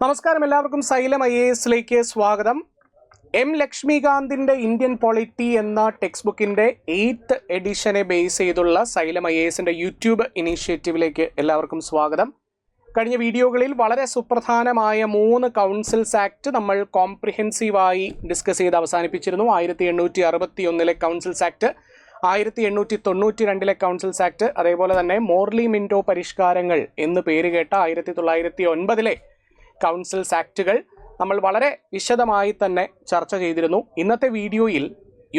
നമസ്കാരം, എല്ലാവർക്കും xylem IAS സ്വാഗതം. എം ലക്ഷ്മികാന്തിൻ്റെ ഇന്ത്യൻ പൊളിറ്റി എന്ന ടെക്സ്റ്റ് ബുക്കിൻ്റെ 8th എഡിഷനെ ബേസ് ചെയ്തുള്ള സൈലം IASൻ്റെ യൂട്യൂബ് ഇനീഷ്യേറ്റീവിലേക്ക് എല്ലാവർക്കും സ്വാഗതം. കഴിഞ്ഞ വീഡിയോകളിൽ വളരെ സുപ്രധാനമായ 3 കൗൺസിൽസ് ആക്ട് നമ്മൾ കോംപ്രിഹെൻസീവായി ഡിസ്കസ് ചെയ്ത് അവസാനിപ്പിച്ചിരുന്നു. 1861 കൗൺസിൽസ് ആക്ട്, 1892 കൗൺസിൽസ് ആക്ട്, അതേപോലെ തന്നെ മോർലി മിൻറ്റോ പരിഷ്കാരങ്ങൾ എന്ന് പേര് കേട്ട 1909 കൗൺസിൽസ് ആക്റ്റുകൾ നമ്മൾ വളരെ വിശദമായി തന്നെ ചർച്ച ചെയ്തിരുന്നു. ഇന്നത്തെ വീഡിയോയിൽ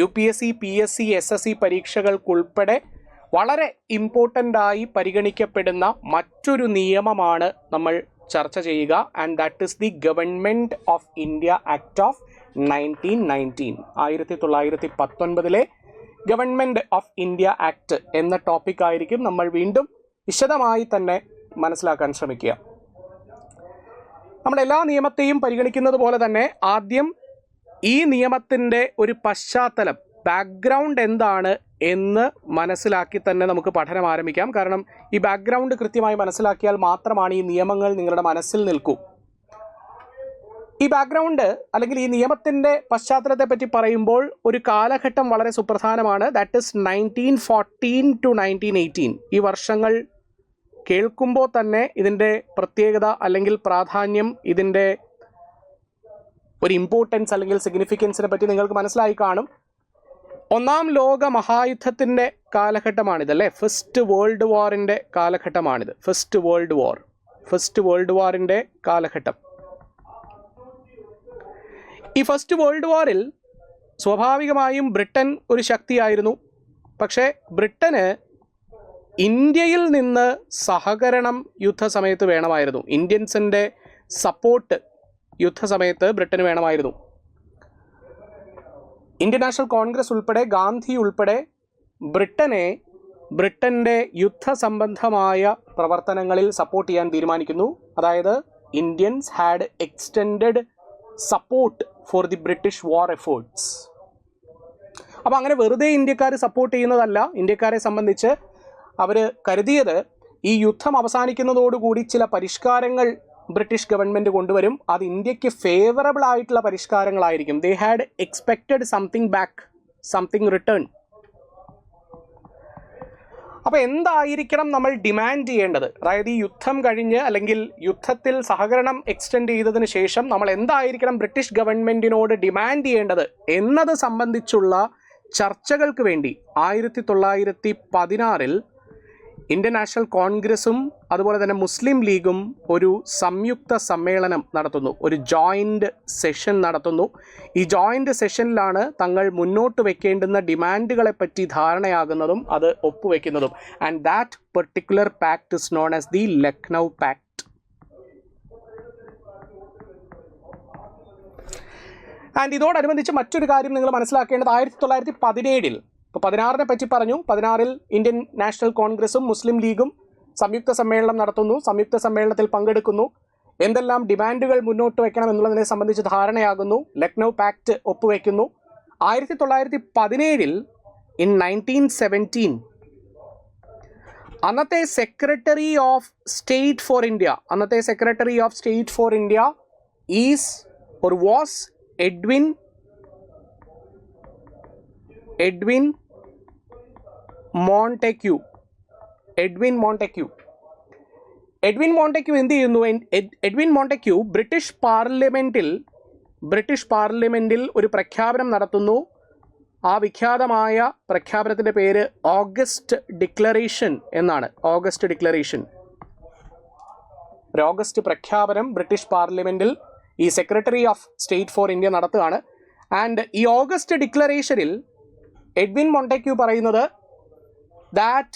UPSC, PSC, SSC പരീക്ഷകൾക്കുൾപ്പെടെ വളരെ ഇമ്പോർട്ടൻ്റായി പരിഗണിക്കപ്പെടുന്ന മറ്റൊരു നിയമമാണ് നമ്മൾ ചർച്ച ചെയ്യുക. And that is the government of India act of 1919. 1919 government of India act എന്ന ടോപ്പിക്കായിരിക്കും നമ്മൾ വീണ്ടും വിശദമായി തന്നെ മനസ്സിലാക്കാൻ ശ്രമിക്കുക. നമ്മളെല്ലാ നിയമത്തെയും പരിഗണിക്കുന്നത് പോലെ തന്നെ ആദ്യം ഈ നിയമത്തിൻ്റെ ഒരു പശ്ചാത്തലം, ബാക്ക്ഗ്രൗണ്ട് എന്താണ് എന്ന് മനസ്സിലാക്കി തന്നെ നമുക്ക് പഠനം ആരംഭിക്കാം. കാരണം ഈ ബാക്ക്ഗ്രൗണ്ട് കൃത്യമായി മനസ്സിലാക്കിയാൽ മാത്രമാണ് ഈ നിയമങ്ങൾ നിങ്ങളുടെ മനസ്സിൽ നിൽക്കൂ. ഈ ബാക്ക്ഗ്രൗണ്ട് അല്ലെങ്കിൽ ഈ നിയമത്തിൻ്റെ പശ്ചാത്തലത്തെ പറ്റി പറയുമ്പോൾ ഒരു കാലഘട്ടം വളരെ സുപ്രധാനമാണ്. That is 1914 to 1918. ഈ വർഷങ്ങൾ കേൾക്കുമ്പോൾ തന്നെ ഇതിൻ്റെ പ്രത്യേകത അല്ലെങ്കിൽ പ്രാധാന്യം, ഇതിൻ്റെ ഒരു ഇമ്പോർട്ടൻസ് അല്ലെങ്കിൽ സിഗ്നിഫിക്കൻസിനെ പറ്റി നിങ്ങൾക്ക് മനസ്സിലായി കാണും. ഒന്നാം ലോക മഹായുദ്ധത്തിൻ്റെ കാലഘട്ടമാണിതല്ലേ. ഫസ്റ്റ് വേൾഡ് വാറിൻ്റെ കാലഘട്ടമാണിത്. ഫസ്റ്റ് വേൾഡ് വാറിൻ്റെ കാലഘട്ടം. ഈ ഫസ്റ്റ് വേൾഡ് വാറിൽ സ്വാഭാവികമായും ബ്രിട്ടൻ ഒരു ശക്തിയായിരുന്നു. പക്ഷേ ബ്രിട്ടന് ഇന്ത്യയിൽ നിന്ന് സഹകരണം യുദ്ധസമയത്ത് വേണമായിരുന്നു. ഇന്ത്യൻസിൻ്റെ സപ്പോർട്ട് യുദ്ധസമയത്ത് ബ്രിട്ടന് വേണമായിരുന്നു. ഇന്ത്യൻ നാഷണൽ കോൺഗ്രസ് ഉൾപ്പെടെ, ഗാന്ധി ഉൾപ്പെടെ ബ്രിട്ടൻ്റെ യുദ്ധസംബന്ധമായ പ്രവർത്തനങ്ങളിൽ സപ്പോർട്ട് ചെയ്യാൻ തീരുമാനിക്കുന്നു. അതായത് Indians had extended support for the British war efforts. അപ്പോൾ അങ്ങനെ വെറുതെ ഇന്ത്യക്കാർ സപ്പോർട്ട് ചെയ്യുന്നതല്ല. ഇന്ത്യക്കാരെ സംബന്ധിച്ച് അവർ കരുതിയത് ഈ യുദ്ധം അവസാനിക്കുന്നതോടുകൂടി ചില പരിഷ്കാരങ്ങൾ ബ്രിട്ടീഷ് ഗവൺമെൻറ് കൊണ്ടുവരും. അത് ഇന്ത്യക്ക് ഫേവറബിൾ ആയിട്ടുള്ള പരിഷ്കാരങ്ങളായിരിക്കും. They had expected something back, something return. അപ്പോൾ എന്തായിരിക്കണം നമ്മൾ ഡിമാൻഡ് ചെയ്യേണ്ടത്? അതായത് ഈ യുദ്ധം കഴിഞ്ഞ് അല്ലെങ്കിൽ യുദ്ധത്തിൽ സഹകരണം എക്സ്റ്റെൻഡ് ചെയ്തതിന് ശേഷം നമ്മൾ എന്തായിരിക്കണം ബ്രിട്ടീഷ് ഗവൺമെൻറ്റിനോട് ഡിമാൻഡ് ചെയ്യേണ്ടത് എന്നത് സംബന്ധിച്ചുള്ള ചർച്ചകൾക്ക് വേണ്ടി 1916 ഇന്ത്യൻ നാഷണൽ കോൺഗ്രസും അതുപോലെ തന്നെ മുസ്ലിം ലീഗും ഒരു സംയുക്ത സമ്മേളനം നടത്തുന്നു, ഒരു ജോയിൻ്റ് സെഷൻ നടത്തുന്നു. ഈ ജോയിൻ്റ് സെഷനിലാണ് തങ്ങൾ മുന്നോട്ട് വെക്കേണ്ടുന്ന ഡിമാൻഡുകളെപ്പറ്റി ധാരണയാകുന്നതും അത് ഒപ്പുവെക്കുന്നതും. And that particular pact is known as the Lucknow pact. And ഇതോടനുബന്ധിച്ച് മറ്റൊരു കാര്യം നിങ്ങൾ മനസ്സിലാക്കേണ്ടത് 1917 ഇപ്പോൾ 16 പറ്റി പറഞ്ഞു. 16 ഇന്ത്യൻ നാഷണൽ കോൺഗ്രസും മുസ്ലിം ലീഗും സംയുക്ത സമ്മേളനം നടത്തുന്നു. സംയുക്ത സമ്മേളനത്തിൽ പങ്കെടുക്കുന്നു. എന്തെല്ലാം ഡിമാൻഡുകൾ മുന്നോട്ട് വയ്ക്കണം എന്നുള്ളതിനെ സംബന്ധിച്ച് ധാരണയാകുന്നു. ലക്നൗ പാക്ട് ഒപ്പുവെക്കുന്നു. 1917 in 1917 അന്നത്തെ secretary of state for India is or was Edwin Montagu. Edwin Montagu എന്ത് ചെയ്യുന്നു? എഡ്വിൻ മോണ്ടെക്യൂ ബ്രിട്ടീഷ് പാർലമെൻറ്റിൽ ഒരു പ്രഖ്യാപനം നടത്തുന്നു. ആ വിഖ്യാതമായ പ്രഖ്യാപനത്തിൻ്റെ പേര് ഓഗസ്റ്റ് ഡിക്ലറേഷൻ എന്നാണ്. ഓഗസ്റ്റ് പ്രഖ്യാപനം ബ്രിട്ടീഷ് പാർലമെൻറ്റിൽ ഈ secretary of state for India നടത്തുകയാണ്. ആൻഡ് ഈ ഓഗസ്റ്റ് ഡിക്ലറേഷനിൽ എഡ്വിൻ മോണ്ടെക്യൂ പറയുന്നത് that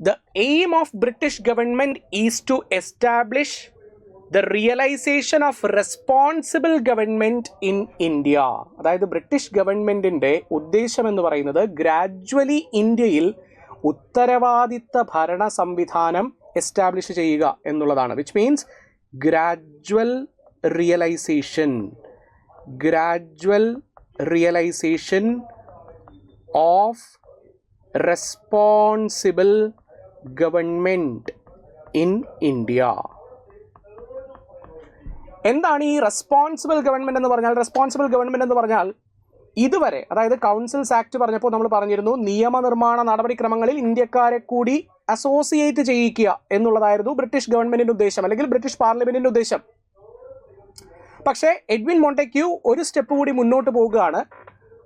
the aim of British government is to establish the realization of responsible government in India. അതായത് ബ്രിട്ടീഷ് ഗവൺമെൻറ്റിൻ്റെ ഉദ്ദേശം എന്ന് പറയുന്നത് ഗ്രാജ്വലി ഇന്ത്യയിൽ ഉത്തരവാദിത്ത ഭരണ സംവിധാനം എസ്റ്റാബ്ലിഷ് ചെയ്യുക എന്നുള്ളതാണ്. Which means gradual realisation of responsible government in India. എന്താണ് ഈ റെസ്പോൺസിബിൾ ഗവൺമെൻറ് എന്ന് പറഞ്ഞാൽ? റെസ്പോൺസിബിൾ ഗവൺമെൻറ് എന്ന് പറഞ്ഞാൽ ഇതുവരെ, അതായത് കൗൺസിൽസ് ആക്ട് പറഞ്ഞപ്പോൾ നമ്മൾ പറഞ്ഞിരുന്നു നിയമനിർമ്മാണ നടപടിക്രമങ്ങളിൽ ഇന്ത്യക്കാരെ കൂടി അസോസിയേറ്റ് ചെയ്യിക്കുക എന്നുള്ളതായിരുന്നു ബ്രിട്ടീഷ് ഗവൺമെൻറ്റിൻ്റെ ഉദ്ദേശം, അല്ലെങ്കിൽ ബ്രിട്ടീഷ് പാർലമെൻറ്റിൻ്റെ ഉദ്ദേശം. പക്ഷേ എഡ്വിൻ മോണ്ടെക്യൂ ഒരു സ്റ്റെപ്പ് കൂടി മുന്നോട്ട് പോവുകയാണ്.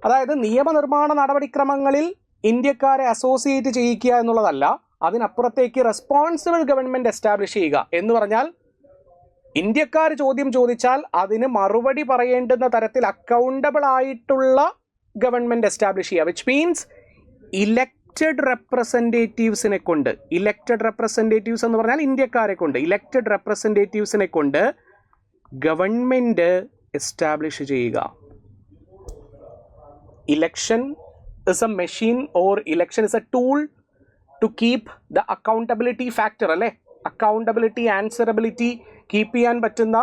അതായത് നിയമനിർമ്മാണ നടപടിക്രമങ്ങളിൽ ഇന്ത്യക്കാരെ അസോസിയേറ്റ് ചെയ്യിക്കുക എന്നുള്ളതല്ല, അതിനപ്പുറത്തേക്ക് റെസ്പോൺസിബിൾ ഗവൺമെൻറ് എസ്റ്റാബ്ലിഷ് ചെയ്യുക എന്ന് പറഞ്ഞാൽ ഇന്ത്യക്കാർ ചോദ്യം ചോദിച്ചാൽ അതിന് മറുപടി പറയേണ്ടുന്ന തരത്തിൽ അക്കൗണ്ടബിൾ ആയിട്ടുള്ള ഗവൺമെൻറ് എസ്റ്റാബ്ലിഷ് ചെയ്യുക. വിച്ച് മീൻസ് ഇലക്റ്റഡ് റെപ്രസെൻറ്റേറ്റീവ്സിനെ കൊണ്ട്, ഇലക്റ്റഡ് റെപ്രസെൻറ്റേറ്റീവ്സ് എന്ന് പറഞ്ഞാൽ ഇന്ത്യക്കാരെ കൊണ്ട്, ഇലക്റ്റഡ് റെപ്രസെൻറ്റേറ്റീവ്സിനെ കൊണ്ട് ഗവൺമെൻറ് എസ്റ്റാബ്ലിഷ് ചെയ്യുക. Election is a machine or election is a tool to keep the accountability factor, അല്ലേ? അക്കൗണ്ടബിലിറ്റി, ആൻസറബിലിറ്റി കീപ്പ് ചെയ്യാൻ പറ്റുന്ന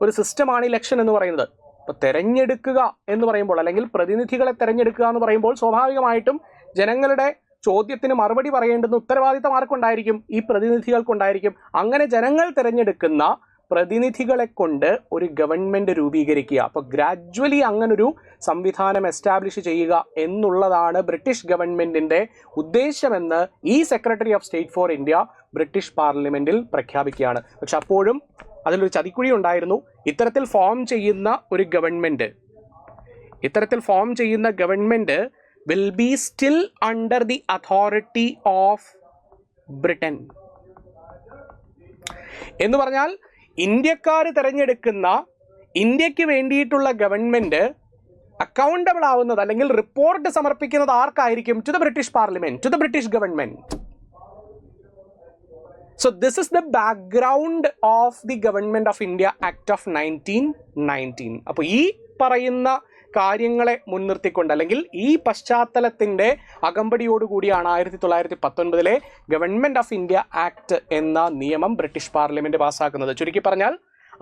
ഒരു സിസ്റ്റമാണ് ഇലക്ഷൻ എന്ന് പറയുന്നത്. അപ്പോൾ തിരഞ്ഞെടുക്കുക എന്ന് പറയുമ്പോൾ, അല്ലെങ്കിൽ പ്രതിനിധികളെ തിരഞ്ഞെടുക്കുക എന്ന് പറയുമ്പോൾ സ്വാഭാവികമായിട്ടും ജനങ്ങളുടെ ചോദ്യത്തിന് മറുപടി പറയേണ്ടുന്ന ഉത്തരവാദിത്തം ആർക്കുണ്ടായിരിക്കും? ഈ പ്രതിനിധികൾക്കുണ്ടായിരിക്കും. അങ്ങനെ ജനങ്ങൾ തിരഞ്ഞെടുക്കുന്ന പ്രതിനിധികളെ കൊണ്ട് ഒരു ഗവൺമെൻറ് രൂപീകരിക്കുക. അപ്പോൾ ഗ്രാജ്വലി അങ്ങനൊരു സംവിധാനം എസ്റ്റാബ്ലിഷ് ചെയ്യുക എന്നുള്ളതാണ് ബ്രിട്ടീഷ് ഗവൺമെൻറ്റിൻ്റെ ഉദ്ദേശമെന്ന് ഈ secretary of state for India British പാർലമെൻറ്റിൽ പ്രഖ്യാപിക്കുകയാണ്. പക്ഷെ അപ്പോഴും അതിലൊരു ചതിക്കുഴി ഉണ്ടായിരുന്നു. ഇത്തരത്തിൽ ഫോം ചെയ്യുന്ന ഒരു ഗവൺമെൻറ്, ഇത്തരത്തിൽ ഫോം ചെയ്യുന്ന government will be still under the authority of Britain. എന്ന് പറഞ്ഞാൽ ഇന്ത്യക്കാർ തിരഞ്ഞെടുക്കുന്ന, ഇന്ത്യക്ക് വേണ്ടിയിട്ടുള്ള ഗവൺമെൻറ് അക്കൗണ്ടബിൾ ആവുന്നത്, അല്ലെങ്കിൽ റിപ്പോർട്ട് സമർപ്പിക്കുന്നത് ആർക്കായിരിക്കും? To the British parliament, to the British government. So this is the background of the Government of India Act of 1919. അപ്പോൾ ഈ പറയുന്ന കാര്യങ്ങളെ മുൻനിർത്തിക്കൊണ്ട്, അല്ലെങ്കിൽ ഈ പശ്ചാത്തലത്തിൻ്റെ അകമ്പടിയോടുകൂടിയാണ് 1919 ഗവൺമെൻറ് ഓഫ് ഇന്ത്യ ആക്ട് എന്ന നിയമം ബ്രിട്ടീഷ് പാർലമെൻറ്റ് പാസ്സാക്കുന്നത്. ചുരുക്കി പറഞ്ഞാൽ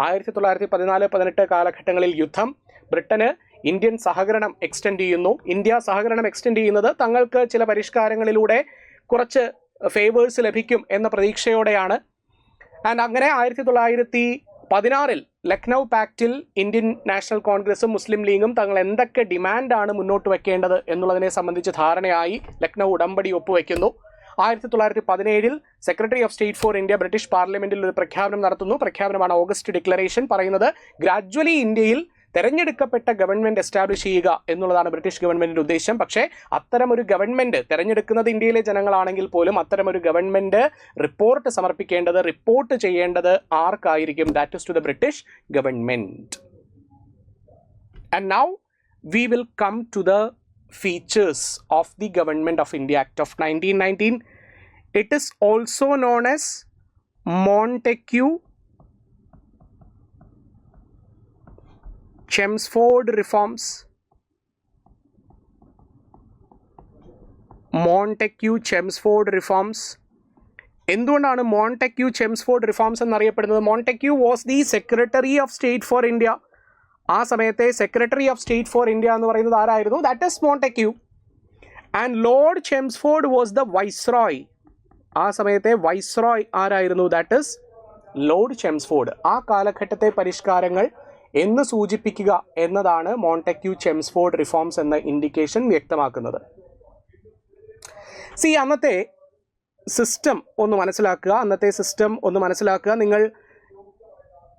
1914-18 കാലഘട്ടങ്ങളിൽ യുദ്ധം, ബ്രിട്ടന് ഇന്ത്യൻ സഹകരണം എക്സ്റ്റെൻഡ് ചെയ്യുന്നു. ഇന്ത്യ സഹകരണം എക്സ്റ്റെൻഡ് ചെയ്യുന്നത് തങ്ങൾക്ക് ചില പരിഷ്കാരങ്ങളിലൂടെ കുറച്ച് ഫേവേഴ്സ് ലഭിക്കും എന്ന പ്രതീക്ഷയോടെയാണ്. ആൻഡ് അങ്ങനെ 1916 ലക്നൗ പാക്റ്റിൽ ഇന്ത്യൻ നാഷണൽ കോൺഗ്രസും മുസ്ലിം ലീഗും തങ്ങൾ എന്തൊക്കെ ഡിമാൻഡാണ് മുന്നോട്ട് വെക്കേണ്ടത് എന്നുള്ളതിനെ സംബന്ധിച്ച് ധാരണയായി ലക്നൗ ഉടമ്പടി ഒപ്പുവെക്കുന്നു. 1917 secretary of state for India British പാർലമെന്റിൽ ഒരു പ്രഖ്യാപനം നടത്തുന്നു. പ്രഖ്യാപനമാണ് ഓഗസ്റ്റ് ഡിക്ലറേഷൻ. പറയുന്നത് ഗ്രാജ്വലി ഇന്ത്യയിൽ തെരഞ്ഞെടുക്കപ്പെട്ട ഗവൺമെൻറ് എസ്റ്റാബ്ലിഷ് ചെയ്യുക എന്നുള്ളതാണ് ബ്രിട്ടീഷ് ഗവൺമെൻറ്റിൻ്റെ ഉദ്ദേശം. പക്ഷേ അത്തരമൊരു ഗവൺമെൻറ്, തെരഞ്ഞെടുക്കുന്നത് ഇന്ത്യയിലെ ജനങ്ങളാണെങ്കിൽ പോലും അത്തരമൊരു ഗവൺമെൻറ് റിപ്പോർട്ട് സമർപ്പിക്കേണ്ടത്, റിപ്പോർട്ട് ചെയ്യേണ്ടത് ആർക്കായിരിക്കും? That is to the British government. And now we will come to the features of the government of India act of 1919. It is also known as Montagu Chelmsford reforms. Montagu Chelmsford reforms. എന്തുകൊണ്ടാണ് മോണ്ടെക്യൂ Chelmsford reforms എന്നറിയപ്പെടുന്നത്? Montagu was the secretary of state for India. ആ സമയത്തെ secretary of state for India എന്ന് പറയുന്നത് ആരായിരുന്നു? That is Montagu. And Lord Chelmsford was the viceroy. ആ സമയത്തെ viceroy ആരായിരുന്നു? That is Lord Chelmsford. ആ കാലഘട്ടത്തെ പരിഷ്കാരങ്ങൾ എന്ന് സൂചിപ്പിക്കുക എന്നതാണ് മോണ്ടെക്യൂ ചെംസ്ഫോർഡ് റിഫോംസ് എന്ന ഇൻഡിക്കേഷൻ വ്യക്തമാക്കുന്നത്. അന്നത്തെ സിസ്റ്റം ഒന്ന് മനസ്സിലാക്കുക. നിങ്ങൾ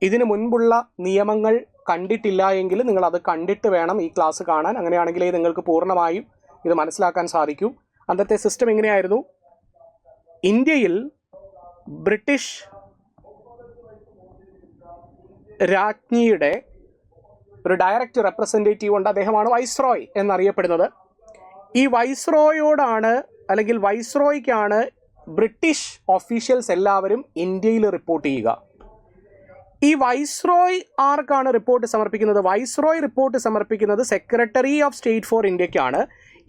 ഇതിനു മുൻപുള്ള നിയമങ്ങൾ കണ്ടിട്ടില്ല എങ്കിൽ നിങ്ങൾ അത് കണ്ടിട്ട് വേണം ഈ ക്ലാസ് കാണാൻ. അങ്ങനെയാണെങ്കിലേ നിങ്ങൾക്ക് പൂർണ്ണമായും ഇത് മനസ്സിലാക്കാൻ സാധിക്കൂ. അന്നത്തെ സിസ്റ്റം എങ്ങനെയായിരുന്നു? ഇന്ത്യയിൽ ബ്രിട്ടീഷ് രാജ്ഞിയുടെ ഒരു ഡയറക്റ്റ് റെപ്രസെൻറ്റേറ്റീവ് ഉണ്ട്. അദ്ദേഹമാണ് വൈസ്രോയ് എന്നറിയപ്പെടുന്നത്. ഈ വൈസ്രോയോടാണ്, അല്ലെങ്കിൽ വൈസ്രോയ്ക്കാണ് ബ്രിട്ടീഷ് ഒഫീഷ്യൽസ് എല്ലാവരും ഇന്ത്യയിൽ റിപ്പോർട്ട് ചെയ്യുക. ഈ വൈസ്രോയ് ആർക്കാണ് റിപ്പോർട്ട് സമർപ്പിക്കുന്നത്? വൈസ്രോയ് റിപ്പോർട്ട് സമർപ്പിക്കുന്നത് സെക്രട്ടറി ഓഫ് സ്റ്റേറ്റ് ഫോർ ഇന്ത്യക്കാണ്.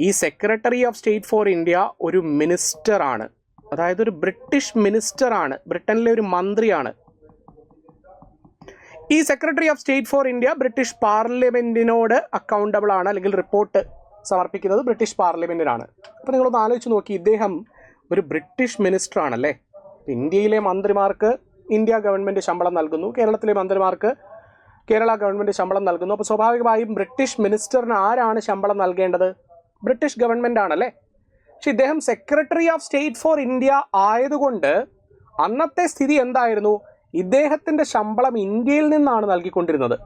ഈ secretary of state for India ഒരു മിനിസ്റ്ററാണ്, അതായത് ഒരു ബ്രിട്ടീഷ് മിനിസ്റ്ററാണ്, ബ്രിട്ടനിലെ ഒരു മന്ത്രിയാണ്. ഈ secretary of state for India British പാർലമെൻറ്റിനോട് അക്കൗണ്ടബിൾ ആണ്, അല്ലെങ്കിൽ റിപ്പോർട്ട് സമർപ്പിക്കുന്നത് ബ്രിട്ടീഷ് പാർലമെൻറ്റിനാണ്. അപ്പോൾ നിങ്ങളൊന്ന് ആലോചിച്ച് നോക്കി, ഇദ്ദേഹം ഒരു ബ്രിട്ടീഷ് മിനിസ്റ്റർ ആണല്ലേ. ഇന്ത്യയിലെ മന്ത്രിമാർക്ക് ഇന്ത്യ ഗവൺമെൻറ് ശമ്പളം നൽകുന്നു, കേരളത്തിലെ മന്ത്രിമാർക്ക് കേരള ഗവൺമെൻറ് ശമ്പളം നൽകുന്നു. അപ്പോൾ സ്വാഭാവികമായും ബ്രിട്ടീഷ് മിനിസ്റ്ററിന് ആരാണ് ശമ്പളം നൽകേണ്ടത്? ബ്രിട്ടീഷ് ഗവൺമെൻറ് ആണല്ലേ. പക്ഷെ ഇദ്ദേഹം secretary of state for India ആയതുകൊണ്ട് അന്നത്തെ സ്ഥിതി എന്തായിരുന്നു? ഇദ്ദേഹത്തിൻ്റെ ശമ്പളം ഇന്ത്യയിൽ നിന്നാണ് നൽകിക്കൊണ്ടിരുന്നത്.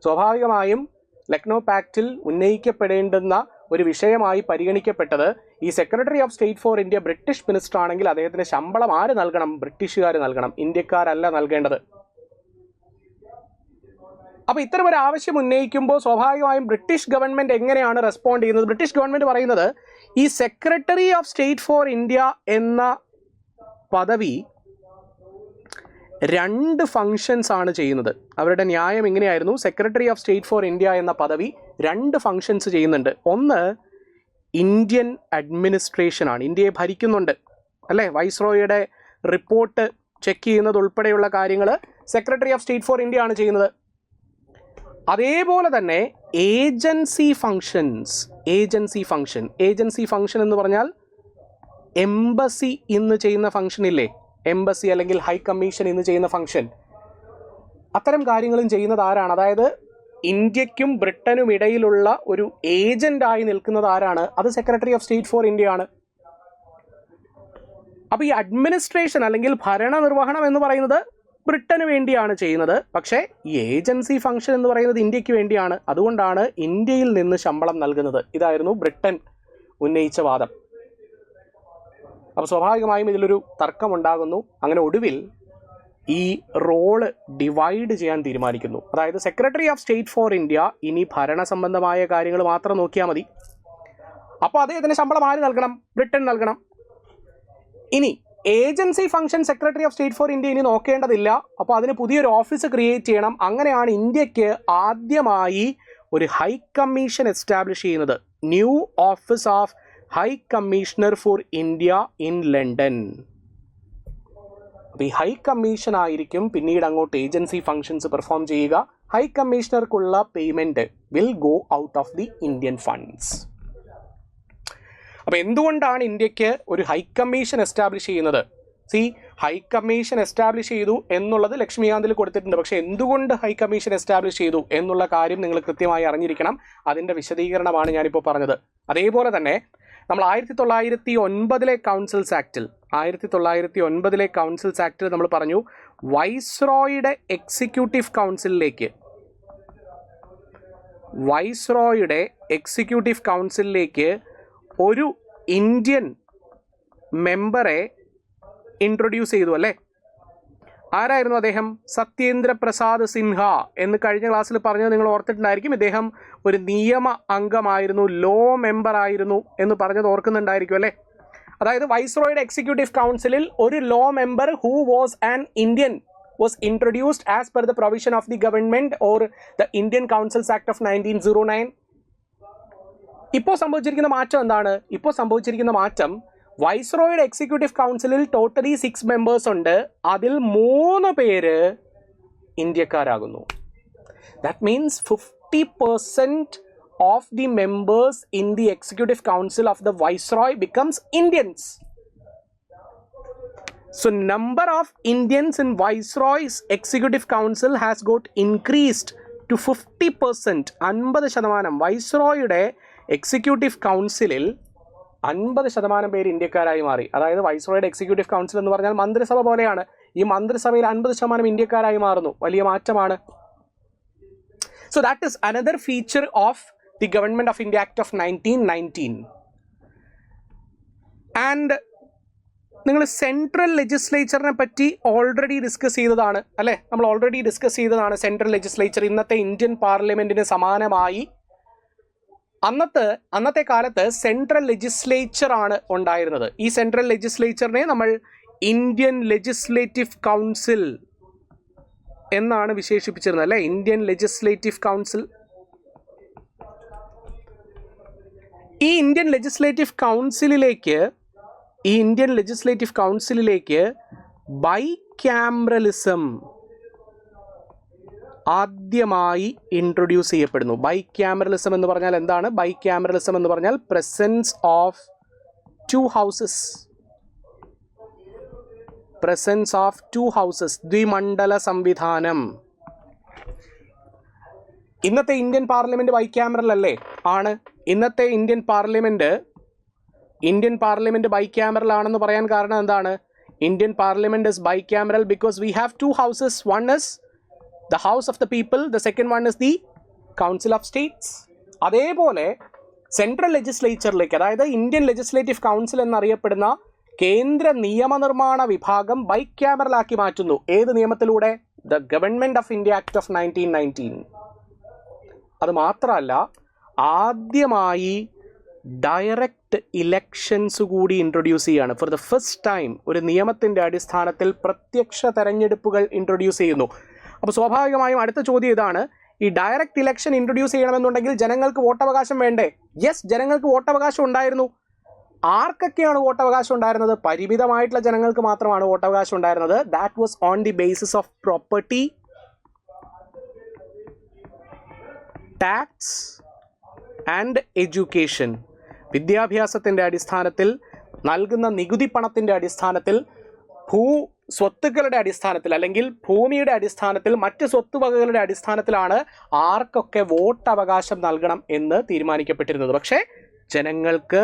സ്വാഭാവികമായും ലക്നൗ പാക്റ്റിൽ ഉന്നയിക്കപ്പെടേണ്ടുന്ന ഒരു വിഷയമായി പരിഗണിക്കപ്പെട്ടത് ഈ secretary of state for India British minister ആണെങ്കിൽ അദ്ദേഹത്തിന് ശമ്പളം ആര് നൽകണം? ബ്രിട്ടീഷുകാർ നൽകണം, ഇന്ത്യക്കാരല്ല നൽകേണ്ടത്. അപ്പോൾ ഇത്തരം ഒരു ആവശ്യം ഉന്നയിക്കുമ്പോൾ സ്വാഭാവികമായും ബ്രിട്ടീഷ് ഗവൺമെൻറ് എങ്ങനെയാണ് റെസ്പോണ്ട് ചെയ്യുന്നത്? ബ്രിട്ടീഷ് ഗവൺമെൻറ് പറയുന്നത് ഈ secretary of state for India എന്ന പദവി 2 ഫങ്ഷൻസ് ആണ് ചെയ്യുന്നത്. അവരുടെ ന്യായം ഇങ്ങനെയായിരുന്നു: secretary of state for India എന്ന പദവി 2 ഫങ്ഷൻസ് ചെയ്യുന്നുണ്ട്. ഒന്ന്, ഇന്ത്യൻ അഡ്മിനിസ്ട്രേഷനാണ്, ഇന്ത്യയെ ഭരിക്കുന്നുണ്ട് അല്ലേ. വൈസ്രോയുടെ റിപ്പോർട്ട് ചെക്ക് ചെയ്യുന്നത് ഉൾപ്പെടെയുള്ള കാര്യങ്ങൾ secretary of state for India ആണ് ചെയ്യുന്നത്. അതേപോലെ തന്നെ ഏജൻസി ഫങ്ഷൻസ്. ഏജൻസി ഫങ്ഷൻ എന്ന് പറഞ്ഞാൽ എംബസി ഇന്ന് ചെയ്യുന്ന ഫങ്ഷൻ ഇല്ലേ, എംബസി അല്ലെങ്കിൽ ഹൈ കമ്മീഷൻ ഇന്ന് ചെയ്യുന്ന ഫങ്ഷൻ, അത്തരം കാര്യങ്ങളും ചെയ്യുന്നത് ആരാണ്? അതായത് ഇന്ത്യക്കും ബ്രിട്ടനും ഇടയിലുള്ള ഒരു ഏജന്റായി നിൽക്കുന്നത് ആരാണ്? അത് secretary of state for India ആണ്. അപ്പോൾ ഈ അഡ്മിനിസ്ട്രേഷൻ അല്ലെങ്കിൽ ഭരണനിർവഹണം എന്ന് പറയുന്നത് ബ്രിട്ടന് വേണ്ടിയാണ് ചെയ്യുന്നത്. പക്ഷേ ഈ ഏജൻസി ഫംഗ്ഷൻ എന്ന് പറയുന്നത് ഇന്ത്യക്ക് വേണ്ടിയാണ്. അതുകൊണ്ടാണ് ഇന്ത്യയിൽ നിന്ന് ശമ്പളം നൽകുന്നത്. ഇതായിരുന്നു ബ്രിട്ടൻ ഉന്നയിച്ച വാദം. അപ്പോൾ സ്വാഭാവികമായും ഇതിലൊരു തർക്കമുണ്ടാകുന്നു. അങ്ങനെ ഒടുവിൽ ഈ റോള് ഡിവൈഡ് ചെയ്യാൻ തീരുമാനിക്കുന്നു. അതായത് secretary of state for India ഇനി ഭരണ സംബന്ധമായ കാര്യങ്ങൾ മാത്രം നോക്കിയാൽ മതി. അപ്പോൾ അദ്ദേഹത്തിന് ശമ്പളം ആര് നൽകണം? ബ്രിട്ടൻ നൽകണം. ഇനി agency function secretary of state for India ഇനി നോക്കേണ്ടതില്ല. അപ്പോൾ അതിന് പുതിയൊരു ഓഫീസ് ക്രിയേറ്റ് ചെയ്യണം. അങ്ങനെയാണ് ഇന്ത്യക്ക് ആദ്യമായി ഒരു ഹൈ കമ്മീഷൻ എസ്റ്റാബ്ലിഷ് ചെയ്യുന്നത്. New office of high commissioner for India in London. അപ്പോൾ ഈ ഹൈ കമ്മീഷൻ ആയിരിക്കും പിന്നീട് അങ്ങോട്ട് ഏജൻസി ഫങ്ഷൻസ് പെർഫോം ചെയ്യുക. ഹൈ കമ്മീഷണർക്കുള്ള payment will go out of the Indian funds. അപ്പോൾ എന്തുകൊണ്ടാണ് ഇന്ത്യക്ക് ഒരു ഹൈ കമ്മീഷൻ എസ്റ്റാബ്ലിഷ് ചെയ്യുന്നത്? ഹൈ കമ്മീഷൻ എസ്റ്റാബ്ലിഷ് ചെയ്തു എന്നുള്ളത് ലക്ഷ്മികാന്തിൽ കൊടുത്തിട്ടുണ്ട്. പക്ഷേ എന്തുകൊണ്ട് ഹൈ കമ്മീഷൻ എസ്റ്റാബ്ലിഷ് ചെയ്തു എന്നുള്ള കാര്യം നിങ്ങൾ കൃത്യമായി അറിഞ്ഞിരിക്കണം. അതിൻ്റെ വിശദീകരണമാണ് ഞാനിപ്പോൾ പറഞ്ഞത്. അതേപോലെ തന്നെ നമ്മൾ 1909 കൗൺസിൽസ് ആക്റ്റിൽ നമ്മൾ പറഞ്ഞു വൈസ്രോയുടെ എക്സിക്യൂട്ടീവ് കൗൺസിലിലേക്ക് ഒരു ഇന്ത്യൻ മെമ്പറെ ഇൻട്രൊഡ്യൂസ് ചെയ്തു അല്ലേ. ആരായിരുന്നു അദ്ദേഹം? സത്യേന്ദ്ര പ്രസാദ് സിൻഹ എന്ന് കഴിഞ്ഞ ക്ലാസ്സിൽ പറഞ്ഞത് നിങ്ങൾ ഓർത്തിട്ടുണ്ടായിരിക്കും. ഇദ്ദേഹം ഒരു നിയമ അംഗമായിരുന്നു, ലോ മെമ്പർ ആയിരുന്നു എന്ന് പറഞ്ഞത് ഓർക്കുന്നുണ്ടായിരിക്കും അല്ലേ. അതായത് വൈസ്രോയുടെ എക്സിക്യൂട്ടീവ് കൗൺസിലിൽ ഒരു law member who was an Indian was introduced as per the provision of the government or the Indian Councils Act of 1909. ഇപ്പോൾ സംഭവിച്ചിരിക്കുന്ന മാറ്റം എന്താണ്? ഇപ്പോൾ സംഭവിച്ചിരിക്കുന്ന മാറ്റം വൈസ്രോയുടെ എക്സിക്യൂട്ടീവ് കൗൺസിലിൽ ടോട്ടലി 6 മെമ്പേഴ്സ് ഉണ്ട്. അതിൽ 3 പേര് ഇന്ത്യക്കാരാകുന്നു. That means 50% of the members in the executive council of the Viceroy becomes Indians. So number of Indians in Viceroy's executive council has got increased to 50%. 50%. വൈസ്രോയുടെ executive കൗൺസിലിൽ 50% പേര് ഇന്ത്യക്കാരായി മാറി. അതായത് വൈസ്രോയുടെ എക്സിക്യൂട്ടീവ് കൗൺസിൽ എന്ന് പറഞ്ഞാൽ മന്ത്രിസഭ പോലെയാണ്. ഈ മന്ത്രിസഭയിൽ 50% ഇന്ത്യക്കാരായി മാറുന്നു. വലിയ മാറ്റമാണ്. So that is another feature of the Government of India Act of 1919. And നിങ്ങൾ സെൻട്രൽ ലെജിസ്ലേച്ചറിനെ പറ്റി ഓൾറെഡി ഡിസ്കസ് ചെയ്തതാണ് അല്ലേ. നമ്മൾ ഓൾറെഡി ഡിസ്കസ് ചെയ്തതാണ് സെൻട്രൽ ലെജിസ്ലേച്ചർ. ഇന്നത്തെ ഇന്ത്യൻ പാർലമെൻറ്റിന് സമാനമായി അന്നത്തെ കാലത്ത് സെൻട്രൽ ലെജിസ്ലേച്ചർ ആണ് ഉണ്ടായിരുന്നത്. ഈ സെൻട്രൽ ലെജിസ്ലേച്ചറിനെ നമ്മൾ ഇന്ത്യൻ ലെജിസ്ലേറ്റീവ് കൗൺസിൽ എന്നാണ് വിശേഷിപ്പിച്ചിരുന്നത് അല്ലേ. Indian legislative council. ഈ ഇന്ത്യൻ ലെജിസ്ലേറ്റീവ് കൗൺസിലിലേക്ക് ബൈക്യാമറലിസം ആദ്യമായി ഇൻട്രൊഡ്യൂസ് ചെയ്യപ്പെടുന്നു. ബൈക്യാമറലിസം എന്ന് പറഞ്ഞാൽ എന്താണ്? ബൈക്യാമറലിസം എന്ന് പറഞ്ഞാൽ പ്രസൻസ് ഓഫ് 2 ഹൗസസ്, ദ്വിമണ്ഡല സംവിധാനം. ഇന്നത്തെ ഇന്ത്യൻ പാർലമെൻറ്റ് ബൈക്യാമറൽ അല്ലേ? ആണ്. ഇന്നത്തെ ഇന്ത്യൻ പാർലമെൻറ്റ് ബൈക്യാമറൽ ആണെന്ന് പറയാൻ കാരണം എന്താണ്? Indian parliament is bicameral because we have two houses. One is the House of the People, the second one is the Council of States. അതേപോലെ സെൻട്രൽ ലെജിസ്ലേച്ചറിലേക്ക്, അതായത് ഇന്ത്യൻ ലെജിസ്ലേറ്റീവ് കൗൺസിൽ എന്നറിയപ്പെടുന്ന കേന്ദ്ര നിയമനിർമ്മാണ വിഭാഗം ബൈക്യാമറലാക്കി മാറ്റുന്നു. ഏത് നിയമത്തിലൂടെ? The government of India act of 1919. അത് മാത്രമല്ല, ആദ്യമായി ഡയറക്റ്റ് ഇലക്ഷൻസ് കൂടി ഇൻട്രൊഡ്യൂസ് ചെയ്യുകയാണ്. ഫോർ ദ ഫസ്റ്റ് ടൈം ഒരു നിയമത്തിൻ്റെ അടിസ്ഥാനത്തിൽ പ്രത്യക്ഷ തെരഞ്ഞെടുപ്പുകൾ ഇൻട്രൊഡ്യൂസ് ചെയ്യുന്നു. അപ്പോൾ സ്വാഭാവികമായും അടുത്ത ചോദ്യം ഇതാണ്, ഈ ഡയറക്റ്റ് ഇലക്ഷൻ ഇൻട്രൊഡ്യൂസ് ചെയ്യണമെന്നുണ്ടെങ്കിൽ ജനങ്ങൾക്ക് വോട്ടവകാശം വേണ്ടേ? യെസ്, ജനങ്ങൾക്ക് വോട്ടവകാശം ഉണ്ടായിരുന്നു. ആർക്കൊക്കെയാണ് വോട്ടവകാശം ഉണ്ടായിരുന്നത്? പരിമിതമായിട്ടുള്ള ജനങ്ങൾക്ക് മാത്രമാണ് വോട്ടവകാശം ഉണ്ടായിരുന്നത്. That was on the basis of property, tax and education. വിദ്യാഭ്യാസത്തിൻ്റെ അടിസ്ഥാനത്തിൽ, നൽകുന്ന നികുതി പണത്തിൻ്റെ അടിസ്ഥാനത്തിൽ, സ്വത്തുക്കളുടെ അടിസ്ഥാനത്തിൽ അല്ലെങ്കിൽ ഭൂമിയുടെ അടിസ്ഥാനത്തിൽ, മറ്റ് സ്വത്തുവകകളുടെ അടിസ്ഥാനത്തിലാണ് ആർക്കൊക്കെ വോട്ടവകാശം നൽകണം എന്ന് തീരുമാനിക്കപ്പെട്ടിരുന്നത്. പക്ഷേ ജനങ്ങൾക്ക്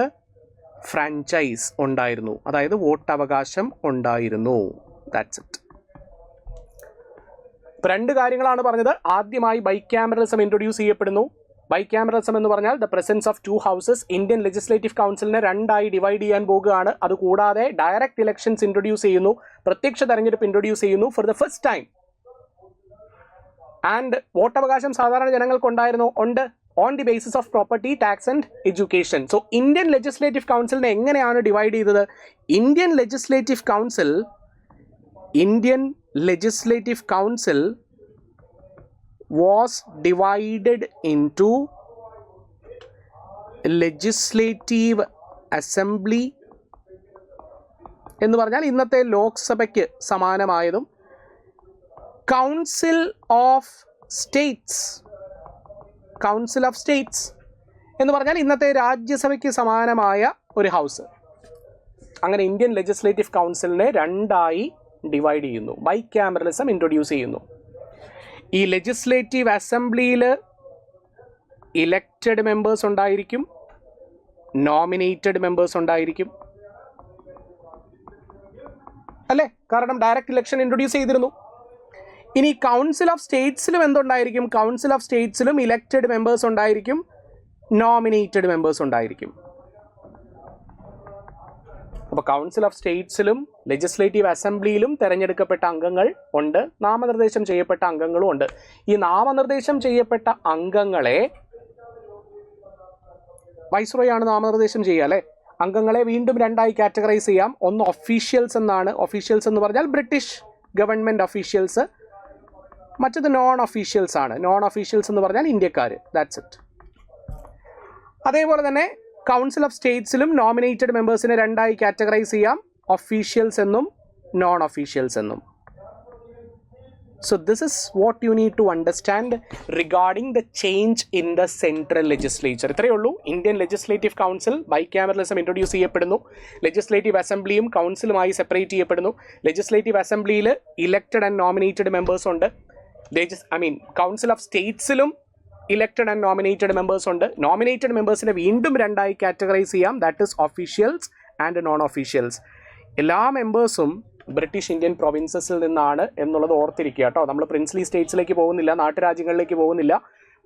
ഫ്രാഞ്ചൈസ് ഉണ്ടായിരുന്നു, അതായത് വോട്ടവകാശം ഉണ്ടായിരുന്നു. That's it. ഇപ്പോൾ രണ്ട് കാര്യങ്ങളാണ് പറഞ്ഞത്. ആദ്യമായി ബൈക്യാമറലിസം ഇൻട്രൊഡ്യൂസ് ചെയ്യപ്പെടുന്നു. ബൈക്യാമറലിസം എന്ന് പറഞ്ഞാൽ the presence of two houses. Indian legislative കൗൺസിലിനെ രണ്ടായി ഡിവൈഡ് ചെയ്യാൻ പോകുകയാണ്. അതുകൂടാതെ ഡയറക്റ്റ് ഇലക്ഷൻസ് ഇൻട്രൊഡ്യൂസ് ചെയ്യുന്നു, പ്രത്യക്ഷ തെരഞ്ഞെടുപ്പ് ഇൻട്രൊഡ്യൂസ് ചെയ്യുന്നു for the first time. And വോട്ടവകാശം സാധാരണ ജനങ്ങൾക്കുണ്ടായിരുന്നു, ഉണ്ട്, on the basis of property, tax and education. So Indian legislative കൗൺസിലിനെ എങ്ങനെയാണ് ഡിവൈഡ് ചെയ്തത്? Indian legislative council was divided into legislative assembly എന്ന് പറഞ്ഞാൽ ഇന്നത്തെ ലോക്സഭയ്ക്ക് സമാനമായതും, കൗൺസിൽ ഓഫ് സ്റ്റേറ്റ്സ് എന്ന് പറഞ്ഞാൽ ഇന്നത്തെ രാജ്യസഭയ്ക്ക് സമാനമായ ഒരു ഹൗസ്. അങ്ങനെ ഇന്ത്യൻ ലെജിസ്ലേറ്റീവ് കൗൺസിലിനെ രണ്ടായി ഡിവൈഡ് ചെയ്യുന്നു, ബൈക്യാമറലിസം ഇൻട്രൊഡ്യൂസ് ചെയ്യുന്നു. ഈ ലെജിസ്ലേറ്റീവ് അസംബ്ലിയിൽ ഇലക്റ്റഡ് മെമ്പേഴ്സ് ഉണ്ടായിരിക്കും, നോമിനേറ്റഡ് മെമ്പേഴ്സ് ഉണ്ടായിരിക്കും, അല്ലേ? കാരണം ഡയറക്റ്റ് ഇലക്ഷൻ ഇൻട്രൊഡ്യൂസ് ചെയ്തിരുന്നു. ഇനി കൗൺസിൽ ഓഫ് സ്റ്റേറ്റ്സിലും എന്തുണ്ടായിരിക്കും? കൗൺസിൽ ഓഫ് സ്റ്റേറ്റ്സിലും ഇലക്റ്റഡ് മെമ്പേഴ്സ് ഉണ്ടായിരിക്കും, നോമിനേറ്റഡ് മെമ്പേഴ്സ് ഉണ്ടായിരിക്കും. അപ്പോൾ കൗൺസിൽ ഓഫ് സ്റ്റേറ്റ്സിലും ലെജിസ്ലേറ്റീവ് അസംബ്ലിയിലും തിരഞ്ഞെടുക്കപ്പെട്ട അംഗങ്ങൾ ഉണ്ട്, നാമനിർദ്ദേശം ചെയ്യപ്പെട്ട അംഗങ്ങളും ഉണ്ട്. ഈ നാമനിർദ്ദേശം ചെയ്യപ്പെട്ട അംഗങ്ങളെ വൈസ്രോയാണ് നാമനിർദ്ദേശം ചെയ്യുക, അല്ലേ? അംഗങ്ങളെ വീണ്ടും രണ്ടായി കാറ്റഗറൈസ് ചെയ്യാം. ഒന്ന് ഒഫീഷ്യൽസ് എന്നാണ്. ഒഫീഷ്യൽസ് എന്ന് പറഞ്ഞാൽ ബ്രിട്ടീഷ് ഗവൺമെൻറ് ഒഫീഷ്യൽസ്. മറ്റത് നോൺ ഒഫീഷ്യൽസ് ആണ്. നോൺ ഒഫീഷ്യൽസ് എന്ന് പറഞ്ഞാൽ ഇന്ത്യക്കാർ. That's it. അതേപോലെ തന്നെ കൗൺസിൽ ഓഫ് സ്റ്റേറ്റ്സിലും നോമിനേറ്റഡ് മെമ്പേഴ്സിനെ രണ്ടായി കാറ്റഗറൈസ് ചെയ്യാം, ഒഫീഷ്യൽസ് എന്നും നോൺ ഒഫീഷ്യൽസ് എന്നും. So this is what you need to understand regarding the change in the central legislature. ഇത്രയേ ഉള്ളൂ. Indian legislative council bicameralism introduce ചെയ്യപ്പെടുന്നു. ലെജിസ്ലേറ്റീവ് അസംബ്ലിയും കൗൺസിലുമായി സെപ്പറേറ്റ് ചെയ്യപ്പെടുന്നു. ലെജിസ്ലേറ്റീവ് അസംബ്ലിയിൽ ഇലക്റ്റഡ് ആൻഡ് നോമിനേറ്റഡ് മെമ്പേഴ്സ് ഉണ്ട്. കൗൺസിൽ ഓഫ് സ്റ്റേറ്റ്സിലും ഇലക്റ്റഡ് ആൻഡ് നോമിനേറ്റഡ് മെമ്പേഴ്സ് ഉണ്ട്. നോമിനേറ്റഡ് മെമ്പേഴ്സിനെ വീണ്ടും രണ്ടായി കാറ്റഗറൈസ് ചെയ്യാം, that is officials and non officials. എല്ലാ മെമ്പേഴ്സും ബ്രിട്ടീഷ് ഇന്ത്യൻ പ്രൊവിൻസസിൽ നിന്നാണ് എന്നുള്ളത് ഓർത്തിരിക്കുക കേട്ടോ. നമ്മൾ പ്രിൻസ്ലി സ്റ്റേറ്റ്സിലേക്ക് പോകുന്നില്ല, നാട്ടുരാജ്യങ്ങളിലേക്ക് പോകുന്നില്ല.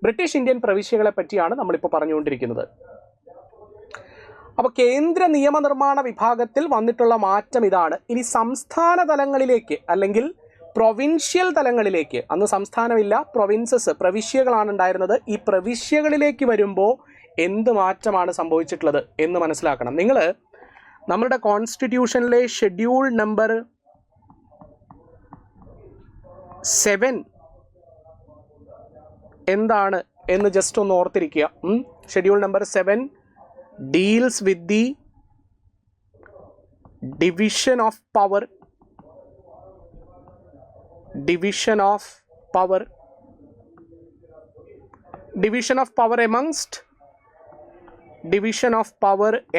ബ്രിട്ടീഷ് ഇന്ത്യൻ പ്രവിശ്യകളെ പറ്റിയാണ് നമ്മളിപ്പോൾ പറഞ്ഞുകൊണ്ടിരിക്കുന്നത്. അപ്പോൾ കേന്ദ്ര നിയമനിർമ്മാണ വിഭാഗത്തിൽ വന്നിട്ടുള്ള മാറ്റം ഇതാണ്. ഇനി സംസ്ഥാന തലങ്ങളിലേക്ക് അല്ലെങ്കിൽ പ്രൊവിൻഷ്യൽ തലങ്ങളിലേക്ക്, അന്ന് സംസ്ഥാനമില്ല, പ്രവിശ്യകളാണ് ഉണ്ടായിരുന്നത്. ഈ പ്രവിശ്യകളിലേക്ക് വരുമ്പോൾ എന്ത് മാറ്റമാണ് സംഭവിച്ചിട്ടുള്ളത് എന്ന് മനസ്സിലാക്കണം. നിങ്ങൾ നമ്മുടെ കോൺസ്റ്റിറ്റ്യൂഷനിലെ ഷെഡ്യൂൾ നമ്പർ 7 എന്താണ് എന്ന് ജസ്റ്റ് ഒന്ന് ഓർത്തിരിക്കുക. Schedule number 7 deals with the division of power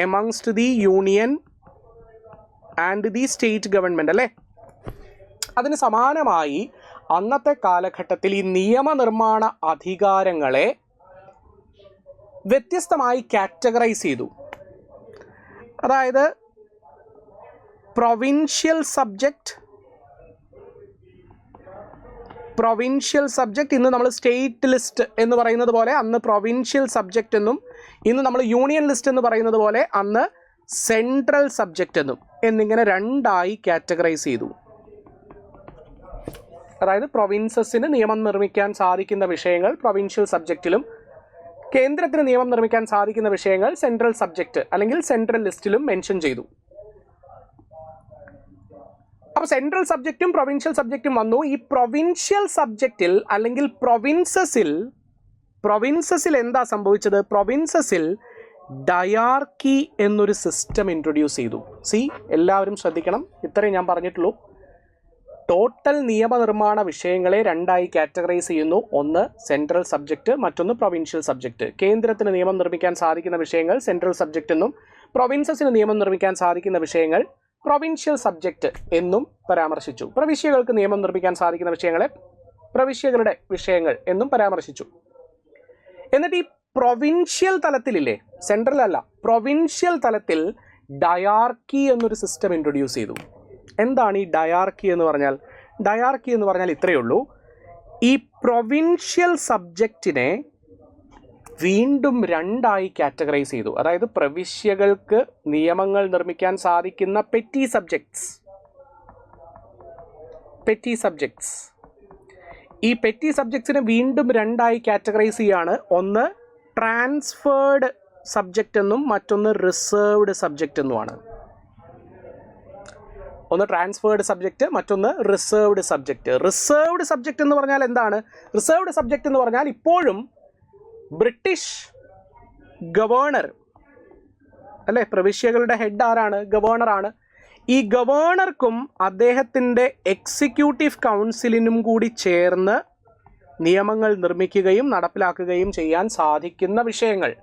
amongst the union and the state government, അല്ലേ? അതിന് സമാനമായി അന്നത്തെ കാലഘട്ടത്തിൽ ഈ നിയമനിർമ്മാണ അധികാരങ്ങളെ വ്യത്യസ്തമായി കാറ്റഗറൈസ് ചെയ്തു. അതായത് പ്രൊവിൻഷ്യൽ സബ്ജക്റ്റ്, ഇന്ന് നമ്മൾ സ്റ്റേറ്റ് ലിസ്റ്റ് എന്ന് പറയുന്നത് പോലെ അന്ന് പ്രൊവിൻഷ്യൽ സബ്ജക്റ്റ് എന്നും, ഇന്ന് നമ്മൾ യൂണിയൻ ലിസ്റ്റ് എന്ന് പറയുന്നത് പോലെ അന്ന് സെൻട്രൽ സബ്ജക്റ്റ് എന്നും എന്നിങ്ങനെ രണ്ടായി കാറ്റഗറൈസ് ചെയ്തു. അതായത് പ്രൊവിൻസസിന് നിയമം നിർമ്മിക്കാൻ സാധിക്കുന്ന വിഷയങ്ങൾ പ്രൊവിൻഷ്യൽ സബ്ജക്റ്റിലും കേന്ദ്രത്തിന് നിയമം നിർമ്മിക്കാൻ സാധിക്കുന്ന വിഷയങ്ങൾ സെൻട്രൽ സബ്ജക്റ്റ് അല്ലെങ്കിൽ സെൻട്രൽ ലിസ്റ്റിലും മെൻഷൻ ചെയ്തു. അപ്പോൾ സെൻട്രൽ സബ്ജക്റ്റും പ്രൊവിൻഷ്യൽ സബ്ജക്റ്റും വന്നു. ഈ പ്രൊവിൻഷ്യൽ സബ്ജക്റ്റിൽ അല്ലെങ്കിൽ പ്രൊവിൻസസിൽ എന്താ സംഭവിച്ചത്? പ്രൊവിൻസസിൽ ഡയാർക്കി എന്നൊരു സിസ്റ്റം ഇൻട്രൊഡ്യൂസ് ചെയ്തു. എല്ലാവരും ശ്രദ്ധിക്കണം, ഇത്രയും ഞാൻ പറഞ്ഞിട്ടുള്ളൂ. ടോട്ടൽ നിയമനിർമ്മാണ വിഷയങ്ങളെ രണ്ടായി കാറ്റഗറൈസ് ചെയ്യുന്നു. ഒന്ന് സെൻട്രൽ സബ്ജക്റ്റ്, മറ്റൊന്ന് പ്രൊവിൻഷ്യൽ സബ്ജക്റ്റ്. കേന്ദ്രത്തിന് നിയമം നിർമ്മിക്കാൻ സാധിക്കുന്ന വിഷയങ്ങൾ സെൻട്രൽ സബ്ജക്റ്റ് എന്നും പ്രൊവിൻസസിന് നിയമം നിർമ്മിക്കാൻ സാധിക്കുന്ന വിഷയങ്ങൾ പ്രൊവിൻഷ്യൽ സബ്ജക്റ്റ് എന്നും പരാമർശിച്ചു. പ്രവിശ്യകൾക്ക് നിയമം നിർമ്മിക്കാൻ സാധിക്കുന്ന വിഷയങ്ങളെ പ്രവിശ്യകളുടെ വിഷയങ്ങൾ എന്നും പരാമർശിച്ചു. എന്നിട്ട് ഈ പ്രൊവിൻഷ്യൽ തലത്തിലില്ലേ, സെൻട്രൽ അല്ല, പ്രൊവിൻഷ്യൽ തലത്തിൽ ഡയാർക്കി എന്നൊരു സിസ്റ്റം ഇൻട്രൊഡ്യൂസ് ചെയ്തു. എന്താണ് ഈ ഡയാർക്കി എന്ന് പറഞ്ഞാൽ? ഡയാർക്കി എന്ന് പറഞ്ഞാൽ ഇത്രയേ ഉള്ളൂ. ഈ പ്രൊവിൻഷ്യൽ സബ്ജക്റ്റിനെ വീണ്ടും രണ്ടായി കാറ്റഗറൈസ് ചെയ്തു. അതായത് പ്രവിശ്യകൾക്ക് നിയമങ്ങൾ നിർമ്മിക്കാൻ സാധിക്കുന്ന പെറ്റി സബ്ജക്ട്സ്. ഈ പെറ്റി സബ്ജക്ട്സിനെ വീണ്ടും രണ്ടായി കാറ്റഗറൈസ് ചെയ്യാണ്. ഒന്ന് ട്രാൻസ്ഫേർഡ് സബ്ജക്റ്റ് എന്നും മറ്റൊന്ന് റിസർവ്ഡ് സബ്ജക്റ്റ് എന്നുമാണ്. ഒന്ന് ട്രാൻസ്ഫേർഡ് സബ്ജക്റ്റ്, മറ്റൊന്ന് റിസർവ്ഡ് സബ്ജക്റ്റ്. റിസർവ്ഡ് സബ്ജക്റ്റ് എന്ന് പറഞ്ഞാൽ എന്താണ്? റിസർവ്ഡ് സബ്ജക്റ്റ് എന്ന് പറഞ്ഞാൽ ഇപ്പോഴും ബ്രിട്ടീഷ് ഗവർണർ അല്ലേ, പ്രവിശ്യകളുടെ ഹെഡ് ആരാണ്? ഗവർണറാണ്. ഈ ഗവർണർക്കും അദ്ദേഹത്തിൻ്റെ എക്സിക്യൂട്ടീവ് കൗൺസിലിനും കൂടി ചേർന്ന് നിയമങ്ങൾ നിർമ്മിക്കുകയും നടപ്പിലാക്കുകയും ചെയ്യാൻ സാധിക്കുന്ന വിഷയങ്ങൾ,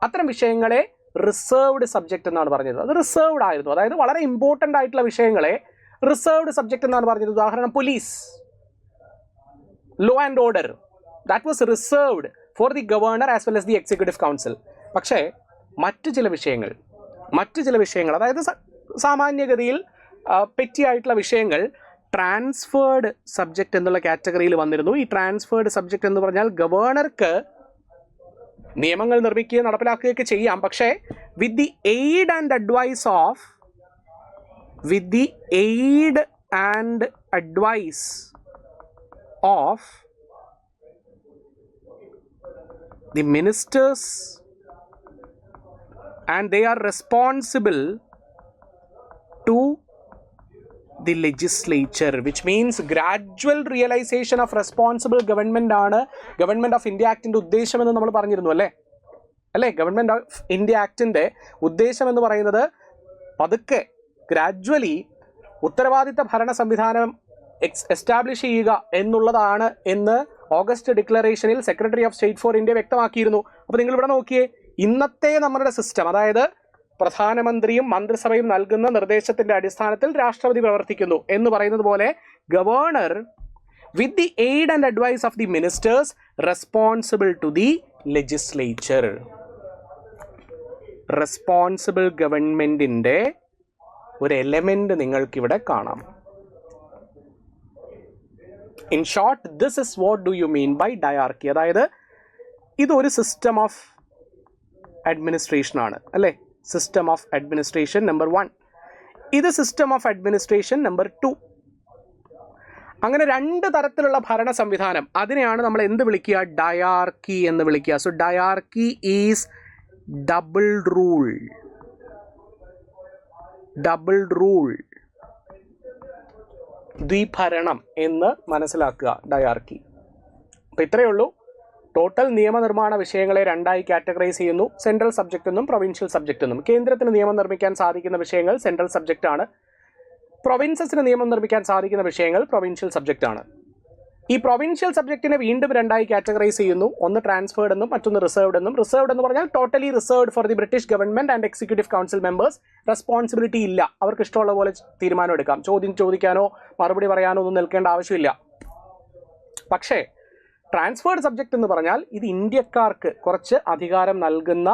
അത്തരം വിഷയങ്ങളെ റിസർവ്ഡ് സബ്ജക്റ്റ് എന്നാണ് പറഞ്ഞത്. അത് റിസർവ്ഡ് ആയിരുന്നു. അതായത് വളരെ ഇമ്പോർട്ടൻ്റ് ആയിട്ടുള്ള വിഷയങ്ങളെ റിസർവ്ഡ് സബ്ജക്റ്റ് എന്നാണ് പറഞ്ഞത്. ഉദാഹരണം police, law and order, that was reserved for the governor as well as the executive council. പക്ഷേ മറ്റു ചില വിഷയങ്ങൾ അതായത് സാമാന്യഗതിയിൽ പെറ്റിയായിട്ടുള്ള വിഷയങ്ങൾ ട്രാൻസ്ഫേർഡ് സബ്ജക്റ്റ് എന്നുള്ള കാറ്റഗറിയിൽ വന്നിരുന്നു. ഈ ട്രാൻസ്ഫേർഡ് സബ്ജക്റ്റ് എന്ന് പറഞ്ഞാൽ ഗവർണർക്ക് നിയമങ്ങൾ നിർമ്മിക്കുകയും നടപ്പിലാക്കുകയൊക്കെ ചെയ്യാം, പക്ഷേ with the aid and advice of the ministers, and they are responsible to the legislature, which means gradual realization of responsible government ആണ് ഗവൺമെൻറ് ഓഫ് ഇന്ത്യ ആക്ടിൻ്റെ ഉദ്ദേശം എന്ന് നമ്മൾ പറഞ്ഞിരുന്നു അല്ലേ. ഗവൺമെൻറ് ഓഫ് ഇന്ത്യ ആക്ടിൻ്റെ ഉദ്ദേശം എന്ന് പറയുന്നത് പതുക്കെ ഗ്രാജ്വലി ഉത്തരവാദിത്ത ഭരണ സംവിധാനം എസ്റ്റാബ്ലിഷ് ചെയ്യുക എന്നുള്ളതാണ് എന്ന് ഓഗസ്റ്റ് ഡിക്ലറേഷനിൽ secretary of state for India വ്യക്തമാക്കിയിരുന്നു. അപ്പോൾ നിങ്ങൾ ഇവിടെ നോക്കിയേ, ഇന്നത്തെ നമ്മുടെ സിസ്റ്റം, അതായത് പ്രധാനമന്ത്രിയും മന്ത്രിസഭയും നൽകുന്ന നിർദ്ദേശത്തിന്റെ അടിസ്ഥാനത്തിൽ രാഷ്ട്രപതി പ്രവർത്തിക്കുന്നു എന്ന് പറയുന്നത് പോലെ governor with the aid and advice of the ministers responsible to the legislature. Responsible ഗവൺമെന്റിന്റെ ഒരു എലമെന്റ് നിങ്ങൾക്കിവിടെ കാണാം. In short, this is what do you mean by diarchy. അതായത് ഇതൊരു സിസ്റ്റം ഓഫ് അഡ്മിനിസ്ട്രേഷൻ ആണ് അല്ലേ. സിസ്റ്റം ഓഫ് അഡ്മിനിസ്ട്രേഷൻ നമ്പർ 1, ഇത് system of administration number 2. അങ്ങനെ രണ്ട് തരത്തിലുള്ള ഭരണ സംവിധാനം, അതിനെയാണ് നമ്മൾ എന്ത് വിളിക്കുക? ഡയാർക്കി എന്ന് വിളിക്കുക. So diarchy is double rule, ദ്വിഭരണം എന്ന് മനസ്സിലാക്കുക ഡയാർക്കി. അപ്പോൾ ഇത്രയേ ഉള്ളൂ. ടോട്ടൽ നിയമനിർമ്മാണ വിഷയങ്ങളെ രണ്ടായി കാറ്റഗറൈസ് ചെയ്യുന്നു. സെൻട്രൽ സബ്ജക്റ്റ് എന്നും പ്രൊവിൻഷ്യൽ സബ്ജക്റ്റ് എന്നും. കേന്ദ്രത്തിന് നിയമം നിർമ്മിക്കാൻ സാധിക്കുന്ന വിഷയങ്ങൾ സെൻട്രൽ സബ്ജക്റ്റ് ആണ്. പ്രൊവിൻസസിന് നിയമം നിർമ്മിക്കാൻ സാധിക്കുന്ന വിഷയങ്ങൾ പ്രൊവിൻഷ്യൽ സബ്ജക്റ്റ് ആണ്. ഈ പ്രൊവിൻഷ്യൽ സബ്ജക്റ്റിനെ വീണ്ടും രണ്ടായി കാറ്റഗറൈസ് ചെയ്യുന്നു. ഒന്ന് ട്രാൻസ്ഫേർഡ് എന്നും മറ്റൊന്ന് റിസർവ്ഡ് എന്നും. റിസർവ്ഡ് എന്ന് പറഞ്ഞാൽ totally reserved for the British government and executive council members. Responsibility ഇല്ല, അവർക്ക് ഇഷ്ടമുള്ള പോലെ തീരുമാനം എടുക്കാം. ചോദ്യം ചോദിക്കാനോ മറുപടി പറയാനോ ഒന്നും നിൽക്കേണ്ട ആവശ്യമില്ല. പക്ഷേ ട്രാൻസ്ഫേർഡ് സബ്ജക്റ്റ് എന്ന് പറഞ്ഞാൽ ഇത് ഇന്ത്യക്കാർക്ക് കുറച്ച് അധികാരം നൽകുന്ന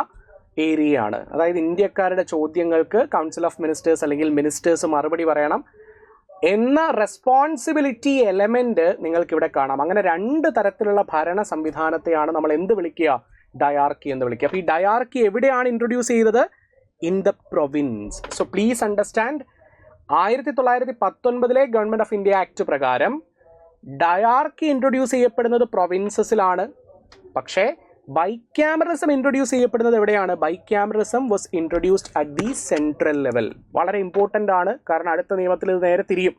ഏരിയയാണ്. അതായത് ഇന്ത്യക്കാരുടെ ചോദ്യങ്ങൾക്ക് കൗൺസിൽ ഓഫ് മിനിസ്റ്റേഴ്സ് അല്ലെങ്കിൽ മിനിസ്റ്റേഴ്സ് മറുപടി പറയണം എന്ന റെസ്പോൺസിബിലിറ്റി എലമെന്റ് നിങ്ങൾക്കിവിടെ കാണാം. അങ്ങനെ 2 തരത്തിലുള്ള ഭരണ സംവിധാനത്തെയാണ് നമ്മൾ എന്ത് വിളിക്കുക? ഡയാർക്കി എന്ന് വിളിക്കുക. അപ്പോൾ ഈ ഡയാർക്കി എവിടെയാണ് ഇൻട്രൊഡ്യൂസ് ചെയ്തത്? In the province. So please understand, 1919 government of India act പ്രകാരം ഡയാർക്കി ഇൻട്രൊഡ്യൂസ് ചെയ്യപ്പെടുന്നത് പ്രൊവിൻസസിലാണ്. പക്ഷേ ബൈക്യാമറലിസം ഇൻട്രൊഡ്യൂസ് ചെയ്യപ്പെടുന്നത് എവിടെയാണ്? Bicameralism was introduced at the central level. വളരെ ഇമ്പോർട്ടൻ്റ് ആണ്, കാരണം അടുത്ത നിയമത്തിൽ ഇത് നേരെ തിരിയും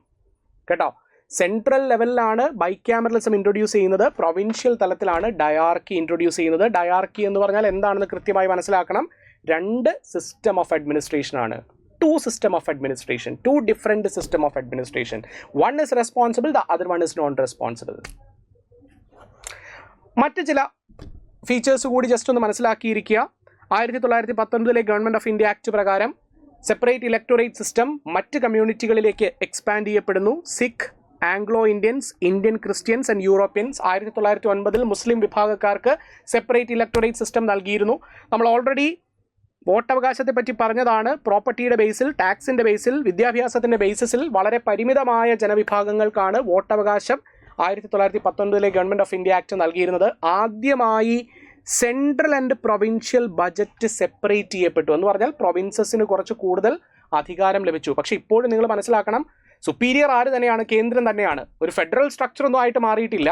കേട്ടോ. സെൻട്രൽ ലെവലിലാണ് ബൈക്യാമറലിസം ഇൻട്രൊഡ്യൂസ് ചെയ്യുന്നത്, പ്രൊവിൻഷ്യൽ തലത്തിലാണ് ഡയാർക്കി ഇൻട്രൊഡ്യൂസ് ചെയ്യുന്നത്. ഡയാർക്കി എന്ന് പറഞ്ഞാൽ എന്താണെന്ന് കൃത്യമായി മനസ്സിലാക്കണം. 2 സിസ്റ്റം ഓഫ് അഡ്മിനിസ്ട്രേഷൻ ആണ്. 2 system of administration, 2 different system of administration. One is responsible, the other one is non-responsible. മറ്റ് ചില ഫീച്ചേഴ്സ് കൂടി ജസ്റ്റ് ഒന്ന് മനസ്സിലാക്കിയിരിക്കുക. 1919 ഗവൺമെന്റ് ഓഫ് ഇന്ത്യ ആക്ട് പ്രകാരം സെപ്പറേറ്റ് ഇലക്ടോറേറ്റ് സിസ്റ്റം മറ്റ് കമ്മ്യൂണിറ്റികളിലേക്ക് എക്സ്പാൻഡ് ചെയ്യപ്പെടുന്നു. Sikh, Anglo Indians, Indian Christians and Europeans. 1909 മുസ്ലിം വിഭാഗക്കാർക്ക് separate electorate system നൽകിയിരുന്നു. നമ്മൾ ഓൾറെഡി വോട്ടവകാശത്തെ പറ്റി പറഞ്ഞതാണ്. പ്രോപ്പർട്ടിയുടെ ബേസിൽ, ടാക്സിൻ്റെ ബേസിൽ, വിദ്യാഭ്യാസത്തിൻ്റെ ബേസിസിൽ വളരെ പരിമിതമായ ജനവിഭാഗങ്ങൾക്കാണ് വോട്ടവകാശം 1919 ഗവൺമെൻറ് ഓഫ് ഇന്ത്യ ആക്ട് നൽകിയിരുന്നത്. ആദ്യമായി central and provincial budget separate ചെയ്യപ്പെട്ടു എന്ന് പറഞ്ഞാൽ പ്രൊവിൻസസിന് കുറച്ച് കൂടുതൽ അധികാരം ലഭിച്ചു. പക്ഷേ ഇപ്പോഴും നിങ്ങൾ മനസ്സിലാക്കണം, സുപ്പീരിയർ ആര് തന്നെയാണ്? കേന്ദ്രം തന്നെയാണ്. ഒരു ഫെഡറൽ സ്ട്രക്ചർ ഒന്നും ആയിട്ട് മാറിയിട്ടില്ല.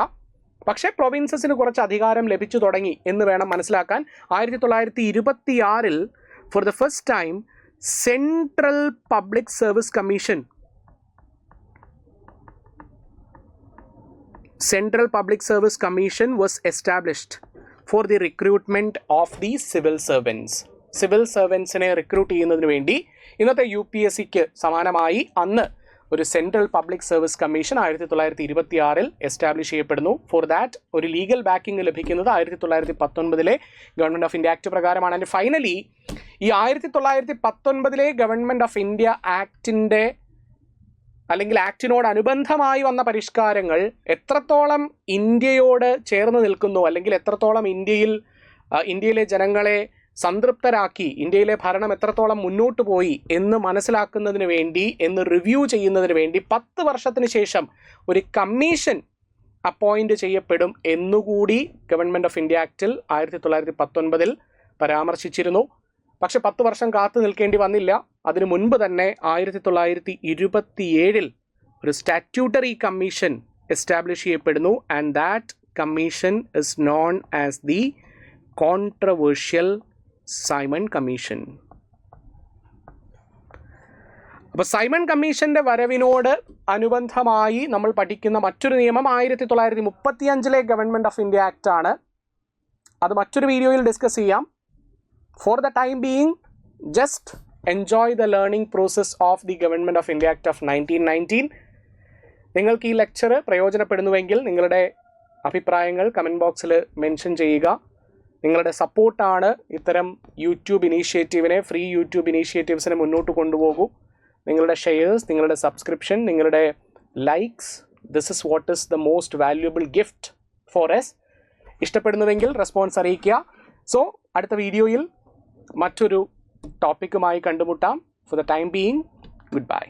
പക്ഷേ പ്രൊവിൻസസിന് കുറച്ച് അധികാരം ലഭിച്ചു തുടങ്ങി എന്ന് വേണം മനസ്സിലാക്കാൻ. 1926 for the first time central public service commission was established for the recruitment of the civil servants. Civil സർവൻസിനെ റിക്രൂട്ട് ചെയ്യുന്നതിന് വേണ്ടി ഇന്നത്തെ UPSCക്ക് സമാനമായി അന്ന് ഒരു central public service commission 1926 establish ചെയ്യപ്പെടുന്നു. ഫോർ ദാറ്റ് ഒരു ലീഗൽ ബാക്കിംഗ് ലഭിക്കുന്നത് 1919 ഗവൺമെൻറ് ഓഫ് ഇന്ത്യ ആക്ട് പ്രകാരമാണ്. ആൻഡ് ഫൈനലി ഈ 1919 ഗവൺമെൻറ് ഓഫ് ഇന്ത്യ ആക്ടിൻ്റെ അല്ലെങ്കിൽ ആക്ടിനോടനുബന്ധമായി വന്ന പരിഷ്കാരങ്ങൾ എത്രത്തോളം ഇന്ത്യയോട് ചേർന്ന് നിൽക്കുന്നു, അല്ലെങ്കിൽ എത്രത്തോളം ഇന്ത്യയിലെ ജനങ്ങളെ സംതൃപ്തരാക്കി, ഇന്ത്യയിലെ ഭരണം എത്രത്തോളം മുന്നോട്ട് പോയി എന്ന് മനസ്സിലാക്കുന്നതിന് വേണ്ടി, എന്ന് റിവ്യൂ ചെയ്യുന്നതിന് വേണ്ടി 10 വർഷത്തിന് ശേഷം ഒരു കമ്മീഷൻ അപ്പോയിൻ്റ് ചെയ്യപ്പെടും എന്നുകൂടി ഗവൺമെൻറ് ഓഫ് ഇന്ത്യ ആക്ടിൽ 1919 പരാമർശിച്ചിരുന്നു. പക്ഷെ 10 വർഷം കാത്തു നിൽക്കേണ്ടി വന്നില്ല. അതിനു മുൻപ് തന്നെ 1927 ഒരു സ്റ്റാറ്റ്യൂട്ടറി കമ്മീഷൻ എസ്റ്റാബ്ലിഷ് ചെയ്യപ്പെടുന്നു. And that commission is known as the controversial Simon commission. അപ്പോൾ സൈമൺ കമ്മീഷൻ്റെ വരവിനോട് അനുബന്ധമായി നമ്മൾ പഠിക്കുന്ന മറ്റൊരു നിയമം 1935 ഗവൺമെൻറ് ഓഫ് ഇന്ത്യ ആക്ട് ആണ്. അത് മറ്റൊരു വീഡിയോയിൽ ഡിസ്കസ് ചെയ്യാം. Four the time being just enjoy the learning process of the government of India act of 1919. നിങ്ങൾക്ക് ഈ ലെക്ചർ പ്രയോജനപ്പെടുന്നുവെങ്കിൽ നിങ്ങളുടെ അഭിപ്രായങ്ങൾ കമൻറ്റ് ബോക്സിൽ മെൻഷൻ ചെയ്യുക. നിങ്ങളുടെ സപ്പോർട്ടാണ് ഇത്തരം യൂട്യൂബ് ഇനീഷ്യേറ്റീവിനെ, ഫ്രീ യൂട്യൂബ് ഇനീഷ്യേറ്റീവ്സിനെ മുന്നോട്ട് കൊണ്ടുപോകൂ. നിങ്ങളുടെ ഷെയർസ്, നിങ്ങളുടെ സബ്സ്ക്രിപ്ഷൻ, നിങ്ങളുടെ likes, this is what is the most valuable gift for us. ഇഷ്ടപ്പെടുന്നുവെങ്കിൽ റെസ്പോൺസ് അറിയിക്കുക. സോ അടുത്ത വീഡിയോയിൽ മറ്റൊരു ടോപ്പിക്കുമായി കണ്ടുമുട്ടാം. For the time being, good by.